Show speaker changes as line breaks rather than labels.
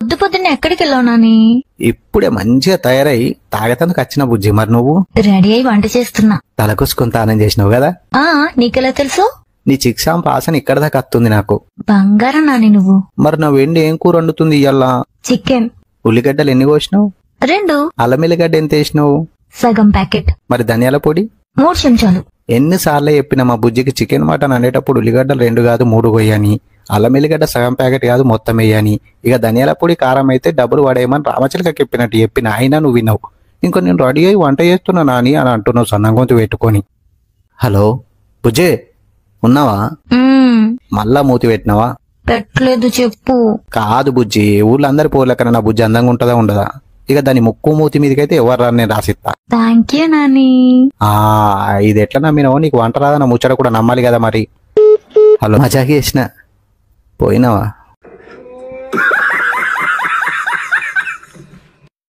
పొద్దు పొద్దున్న ఎక్కడికి వెళ్ళావు నాని?
ఇప్పుడే మంచిగా తయారై తాగతానికి వచ్చిన బుజ్జి. మరి నువ్వు?
రెడీ అయి వంట చేస్తున్నా.
తలకొసుకుని తానం చేసినావు కదా.
నీకెలా తెలుసు?
నీ చిక్సాం పాసన ఇక్కడ దాకా వస్తుంది నాకు.
బంగారం నాని నువ్వు.
మరి నా వెండి ఏం కూర వండుతుంది ఇయ్యాల?
చికెన్.
ఉల్లిగడ్డలు ఎన్ని కోసినావు?
2.
అల్లం ఎల్లిగడ్డ ఎంత వేసినావు?
సగం ప్యాకెట్.
మరి ధనియాల పొడి?
3 చెంచాలు.
ఎన్నిసార్లు చెప్పినా మా బుజ్జికి చికెన్ మటన్ అనేటప్పుడు ఉల్లిగడ్డలు 2 కాదు 3 కొయ్యని, అల్లం ఎల్లిగడ్డ సగం ప్యాకెట్ కాదు మొత్తం వేయని, ఇక ధనియాల పొడి కారం అయితే డబ్బులు పడేయమని రామచిలకకి చెప్పినట్టు చెప్పిన అయినా నువ్వు విన్నావు. ఇంకో నేను రెడీ అయ్యి వంట చేస్తున్నా నాని అని అంటున్నావు సన్నంగొంతు పెట్టుకొని. హలో బుజ్జే, ఉన్నావా? మళ్ళా మూతి పెట్టినావా?
పెట్టలేదు చెప్పు.
కాదు బుజ్జి, ఊళ్ళో అందరి పోలేకన్నా నా బుజ్జి అందంగా ఉంటుందా ఉండదా? ఇక దాని ముక్కు మూతి మీదకైతే ఎవరు నేను రాసిస్తా.
Thank you Nani.
ఇది ఎట్లా నమ్మినావు? నీకు వంట రాదన్న ముచ్చట కూడా నమ్మాలి కదా మరి. హలో మజాకి చేసిన పోయినావా?